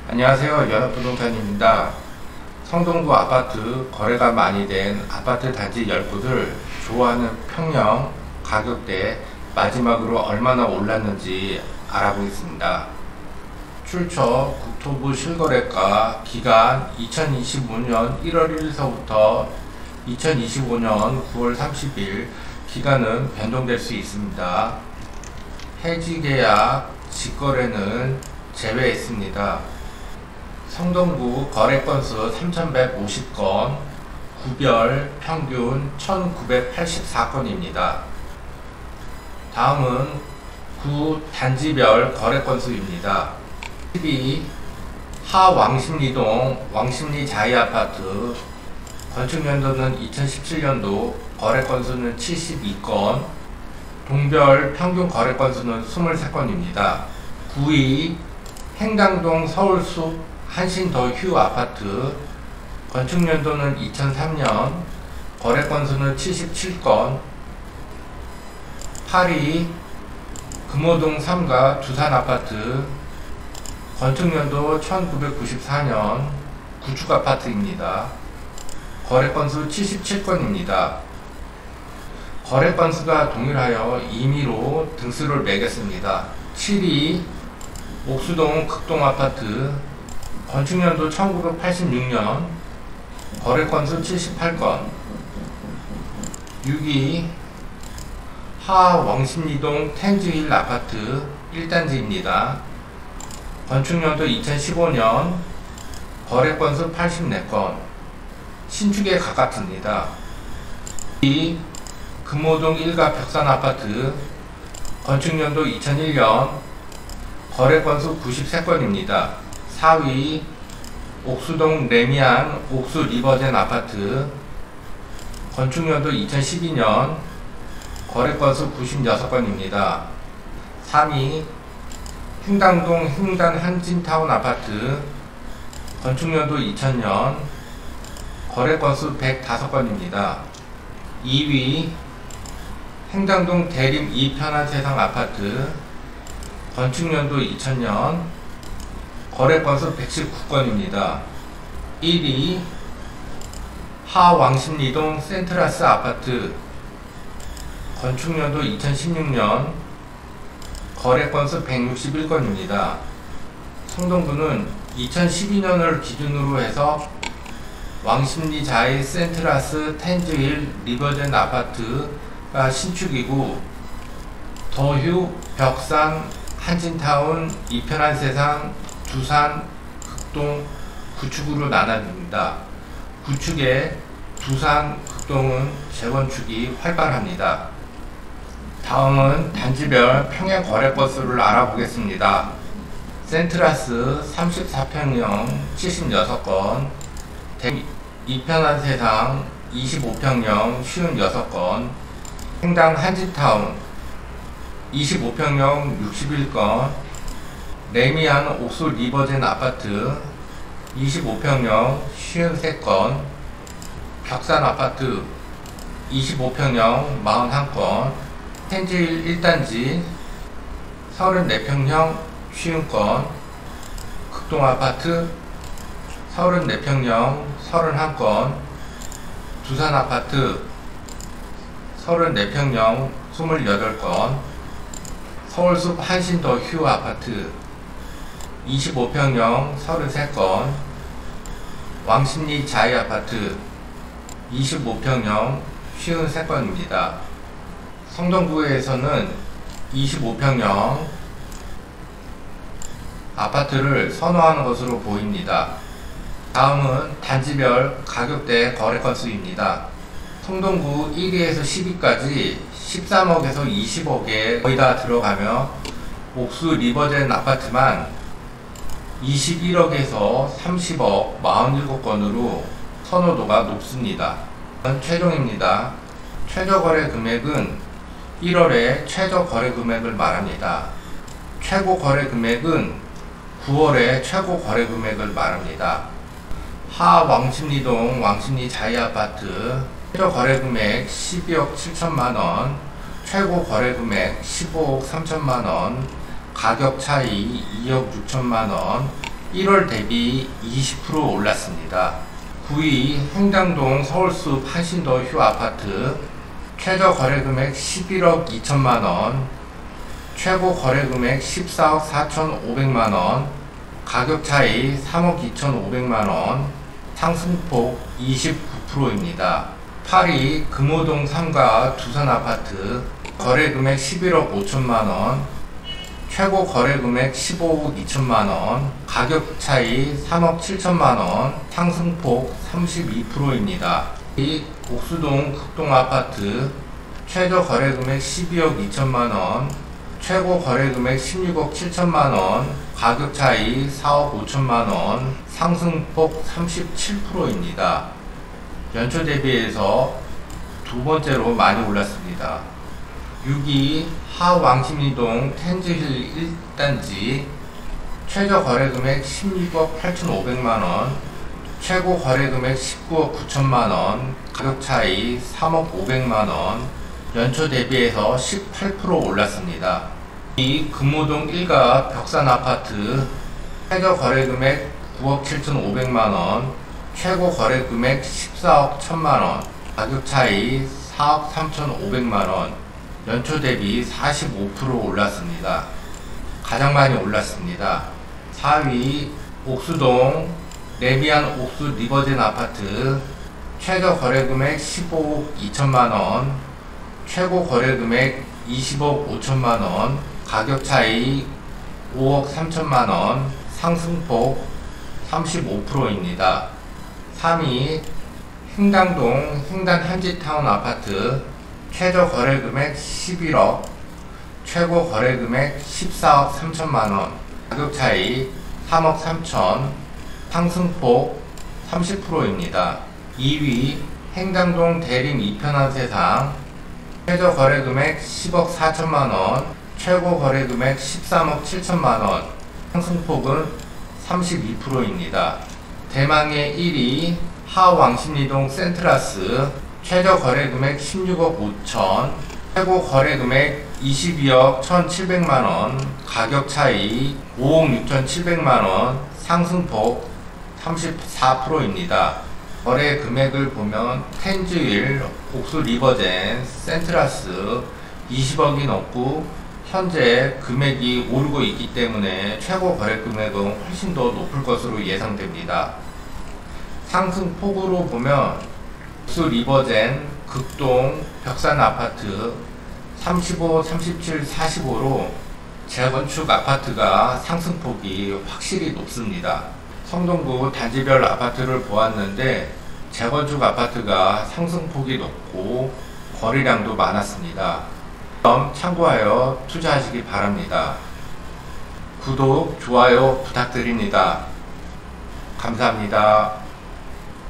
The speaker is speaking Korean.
안녕하세요. 연합부동산입니다. 성동구 아파트 거래가 많이 된 아파트 단지 10곳을 좋아하는 평형, 가격대, 마지막으로 얼마나 올랐는지 알아보겠습니다. 출처 국토부 실거래가 기간 2025년 1월 1일서부터 2025년 9월 30일 기간은 변동될 수 있습니다. 해지계약, 직거래는 제외했습니다. 성동구 거래 건수 3,150건, 구별 평균 1,984건입니다. 다음은 구 단지별 거래 건수입니다. 12. 하왕십리동 왕십리 자이아파트 건축연도는 2017년도 거래 건수는 72건, 동별 평균 거래 건수는 23건입니다. 9위 행당동 서울숲 한신더휴 아파트 건축연도는 2003년 거래 건수는 77건. 8위 금호동 3가 두산 아파트 건축연도 1994년 구축 아파트입니다. 거래 건수 77건입니다. 거래 건수가 동일하여 임의로 등수를 매겼습니다. 7위 옥수동 극동 아파트 건축연도 1986년 거래 건수 78건. 6위 하왕십리동 텐즈힐 아파트 1단지입니다. 건축연도 2015년 거래 건수 84건. 신축에 가깝습니다. 2위 금호동 1가 벽산 아파트 건축연도 2001년 거래 건수 93건입니다. 4위 옥수동 레미안 옥수 리버젠 아파트 건축연도 2012년 거래 건수 96건입니다. 3위 행당동 행단 한진타운 아파트 건축연도 2000년 거래 건수 105건입니다. 2위 행당동 대림 이편한세상 아파트 건축연도 2000년 거래 건수 119건입니다. 1위 하왕십리동 센트라스 아파트 건축연도 2016년 거래 건수 161건입니다. 성동구는 2012년을 기준으로 해서 왕십리 자이 센트라스 텐즈힐 리버젠 아파트가 신축이고 더휴 벽산 한진타운 이편한세상 두산 극동 구축으로 나눠집니다. 구축의 두산 극동은 재건축이 활발합니다. 다음은 단지별 평형 거래 건수를 알아보겠습니다. 센트라스 34평형 76건, 이편한세상 25평형 56건, 행당 한진타운 25평형 61건, 레미안 옥수 리버젠 아파트 25평형 53건, 벽산 아파트 25평형 41건, 텐즈힐 1단지 34평형 50건, 극동 아파트 34평형 31건, 두산 아파트 34평형 28건, 서울숲 한신더휴 아파트 25평형 33건, 왕십리 자이 아파트 25평형 53건입니다. 성동구에서는 25평형 아파트를 선호하는 것으로 보입니다. 다음은 단지별 가격대 거래 건수입니다. 성동구 1위에서 10위까지 13억에서 20억에 거의 다 들어가며 옥수 리버젠 아파트만 21억에서 30억 47건으로 선호도가 높습니다. 최종입니다. 최저 거래 금액은 1월에 최저 거래 금액을 말합니다. 최고 거래 금액은 9월에 최고 거래 금액을 말합니다. 하왕십리동 왕십리 자이아파트 최저 거래 금액 12억 7천만원, 최고 거래 금액 15억 3천만원, 가격 차이 2억 6천만원, 1월 대비 20% 올랐습니다. 9위 행당동 서울숲 한신더 휴 아파트 최저 거래금액 11억 2천만원, 최고 거래금액 14억 4,500만원, 가격 차이 3억 2,500만원, 상승폭 29%입니다. 8위 금호동 3가 두산아파트 거래금액 11억 5천만원, 최고 거래금액 15억 2천만원, 가격 차이 3억 7천만원, 상승폭 32%입니다. 이 옥수동 극동아파트 최저 거래금액 12억 2천만원, 최고 거래금액 16억 7천만원, 가격 차이 4억 5천만원, 상승폭 37%입니다. 연초 대비해서 두 번째로 많이 올랐습니다. 6위 하왕십리동 텐즈힐 1단지 최저 거래금액 16억 8,500만원, 최고 거래금액 19억 9천만원, 가격 차이 3억 500만원, 연초 대비해서 18% 올랐습니다. 이 금호동 1가 벽산아파트 최저 거래금액 9억 7,500만원, 최고 거래금액 14억 1천만원, 가격 차이 4억 3,500만원, 연초 대비 45% 올랐습니다. 가장 많이 올랐습니다. 4위 옥수동 레미안 옥수 리버젠 아파트 최저 거래금액 15억 2천만원, 최고 거래금액 20억 5천만원, 가격 차이 5억 3천만원, 상승폭 35%입니다. 3위 행당동 행단 한지타운 아파트 최저 거래금액 11억, 최고 거래금액 14억 3천만원, 가격 차이 3억 3천, 상승폭 30%입니다. 2위 행당동 대림 이편한 세상 최저 거래금액 10억 4천만원, 최고 거래금액 13억 7천만원, 상승폭은 32%입니다. 대망의 1위 하왕십리동 센트라스 최저 거래금액 16억 5천, 최고 거래금액 22억 1,700만원, 가격 차이 5억 6,700만원, 상승폭 34%입니다. 거래 금액을 보면 텐즈힐, 옥수 리버젠, 센트라스 20억이 넘고 현재 금액이 오르고 있기 때문에 최고 거래 금액은 훨씬 더 높을 것으로 예상됩니다. 상승폭으로 보면 옥수 리버젠, 극동, 벽산 아파트 35, 37, 45로 재건축 아파트가 상승폭이 확실히 높습니다. 성동구 단지별 아파트를 보았는데 재건축 아파트가 상승폭이 높고 거래량도 많았습니다. 참고하여 투자하시기 바랍니다. 구독, 좋아요 부탁드립니다. 감사합니다.